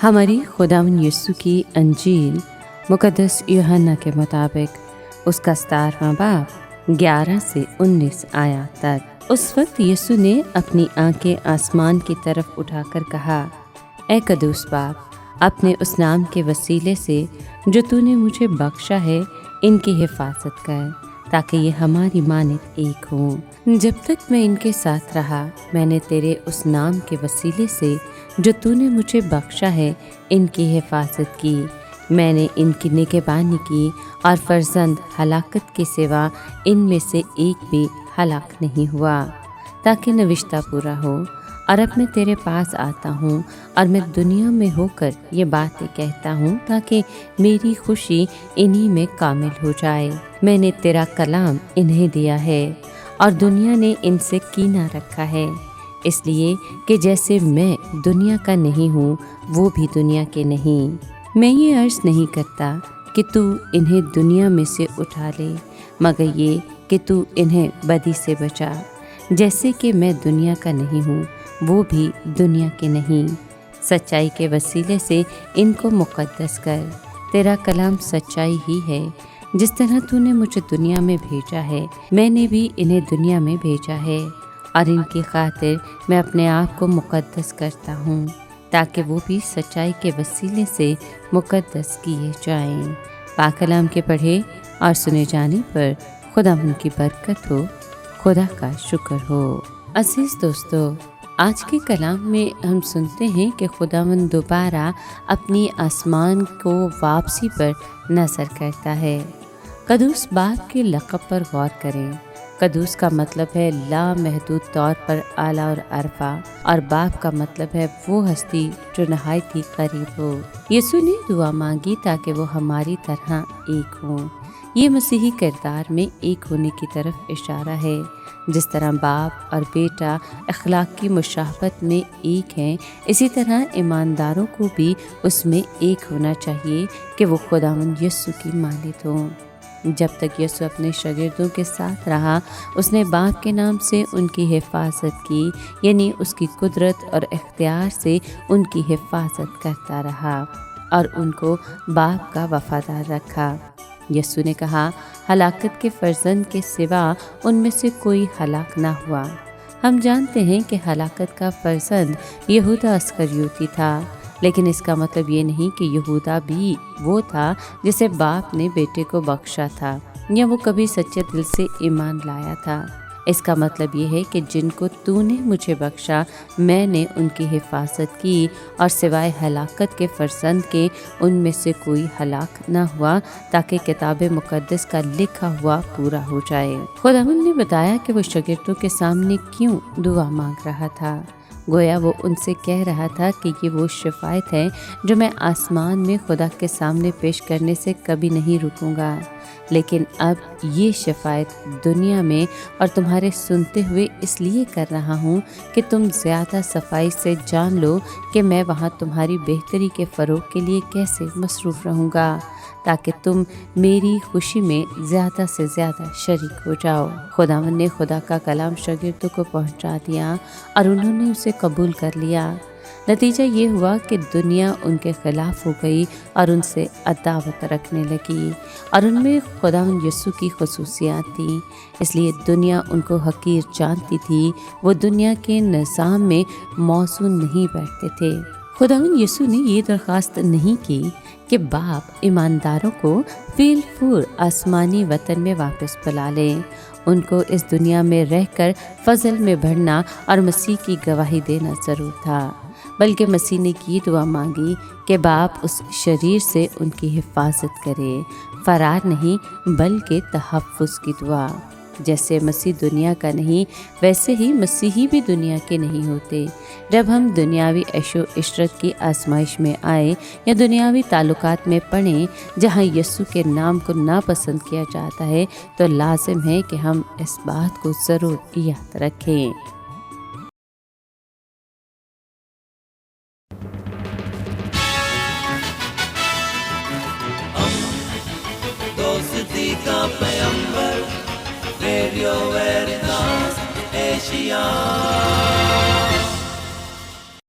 हमारी खुदावन यीशु की अंजील मुकद्दस यूहन्ना के मुताबिक उसका 17वां बाब 11 से 19 आयत तक। उस वक्त यीशु ने अपनी आंखें आसमान की तरफ उठाकर कहा, ऐ कदूस बाप, अपने उस नाम के वसीले से जो तूने मुझे बख्शा है इनकी हिफाजत कर, ताकि ये हमारी मानद एक हों। जब तक मैं इनके साथ रहा, मैंने तेरे उस नाम के वसीले से जो तूने मुझे बख्शा है इनकी हिफाजत की। मैंने इनकी निगहबानी की और फर्जंद हलाकत के सिवा इनमें से एक भी हलाक नहीं हुआ, ताकि नविश्ता पूरा हो। और अब मैं तेरे पास आता हूँ और मैं दुनिया में होकर ये बातें कहता हूँ, ताकि मेरी खुशी इन्हीं में कामिल हो जाए। मैंने तेरा कलाम इन्हें दिया है और दुनिया ने इनसे कीना रखा है, इसलिए कि जैसे मैं दुनिया का नहीं हूँ वो भी दुनिया के नहीं। मैं ये अर्ज़ नहीं करता कि तू इन्हें दुनिया में से उठा ले, मगर ये कि तू इन्हें बदी से बचा। जैसे कि मैं दुनिया का नहीं हूँ वो भी दुनिया के नहीं। सच्चाई के वसीले से इनको मुक़द्दस कर। तेरा कलाम सच्चाई ही है। जिस तरह तूने मुझे दुनिया में भेजा है, मैंने भी इन्हें दुनिया में भेजा है, और इनकी खातिर मैं अपने आप को मुक़द्दस करता हूँ, ताकि वो भी सच्चाई के वसीले से मुक़द्दस किए जाएं। पाक कलाम के पढ़े और सुने जाने पर खुदावंद की बरकत हो, खुदा का शुक्र हो। अजीज़ दोस्तों, आज के कलाम में हम सुनते हैं कि खुदावंद दोबारा अपनी आसमान को वापसी पर नज़र करता है। कदूस बाप के लक़ब पर गौर करें। कदूस का मतलब है लामहदूद तौर पर आला और अरफा, और बाप का मतलब है वो हस्ती जो नहायत ही करीब हो। यीशु ने दुआ मांगी ताकि वो हमारी तरह एक हों। ये मसीही किरदार में एक होने की तरफ इशारा है। जिस तरह बाप और बेटा अखलाक की मुशाहबत में एक हैं, इसी तरह ईमानदारों को भी उसमें एक होना चाहिए कि वो खुदावंद यीशु की मालिक हों। जब तक यीशु अपने शागिर्दों के साथ रहा, उसने बाप के नाम से उनकी हिफाजत की, यानी उसकी कुदरत और इख्तियार से उनकी हिफाजत करता रहा और उनको बाप का वफादार रखा। यीशु ने कहा, हलाकत के फर्जंद के सिवा उनमें से कोई हलाक ना हुआ। हम जानते हैं कि हलाकत का फर्जंद यहूदा अस्करियोती था, लेकिन इसका मतलब ये नहीं कि यहूदा भी वो था जिसे बाप ने बेटे को बख्शा था या वो कभी सच्चे दिल से ईमान लाया था। इसका मतलब ये है कि जिनको तूने मुझे बख्शा, मैंने उनकी हिफाजत की, और सिवाय हलाकत के फर्जंद के उनमें से कोई हलाक ना हुआ, ताकि किताब मुक़द्दस का लिखा हुआ पूरा हो जाए। खुदावंद ने बताया कि वो शागिर्दों के सामने क्यों दुआ मांग रहा था। गोया वो उनसे कह रहा था कि ये वो शिफायत है जो मैं आसमान में खुदा के सामने पेश करने से कभी नहीं रुकूंगा, लेकिन अब ये शिफायत दुनिया में और तुम्हारे सुनते हुए इसलिए कर रहा हूँ कि तुम ज़्यादा सफाई से जान लो कि मैं वहाँ तुम्हारी बेहतरी के फ़रोग़ के लिए कैसे मसरूफ़ रहूँगा, ताकि तुम मेरी खुशी में ज़्यादा से ज़्यादा शरीक हो जाओ। खुदावंद ने खुदा का कलाम शागिर्दों को पहुँचा दिया और उन्होंने उसे कबूल कर लिया। नतीजा ये हुआ कि दुनिया उनके ख़िलाफ़ हो गई और उनसे अदावत रखने लगी, और उनमें खुदावंद यीशु की ख़ुसूसियात थी, इसलिए दुनिया उनको हकीर जानती थी। वो दुनिया के निज़ाम में मौसूल नहीं बैठते थे। खुदावंद यीशु ने ये दरख्वास्त नहीं की कि बाप ईमानदारों को फ़िलफूर आसमानी वतन में वापस बुला लें। उनको इस दुनिया में रहकर फ़ज़ल में बढ़ना और मसीह की गवाही देना ज़रूर था, बल्कि मसीह ने की दुआ मांगी कि बाप उस शरीर से उनकी हिफाजत करे, फ़रार नहीं बल्कि तहफ़्फ़ुज़ की दुआ। जैसे मसीह दुनिया का नहीं, वैसे ही मसीही भी दुनिया के नहीं होते। जब हम दुनियावी ऐशो इशरत की आजमाइश में आए या दुनियावी ताल्लुकात में पड़ें जहाँ यीशु के नाम को नापसंद किया जाता है, तो लाजिम है कि हम इस बात को ज़रूर याद रखें। दोस्ती का पैगंबर, रेडियो वेरितास एशिया।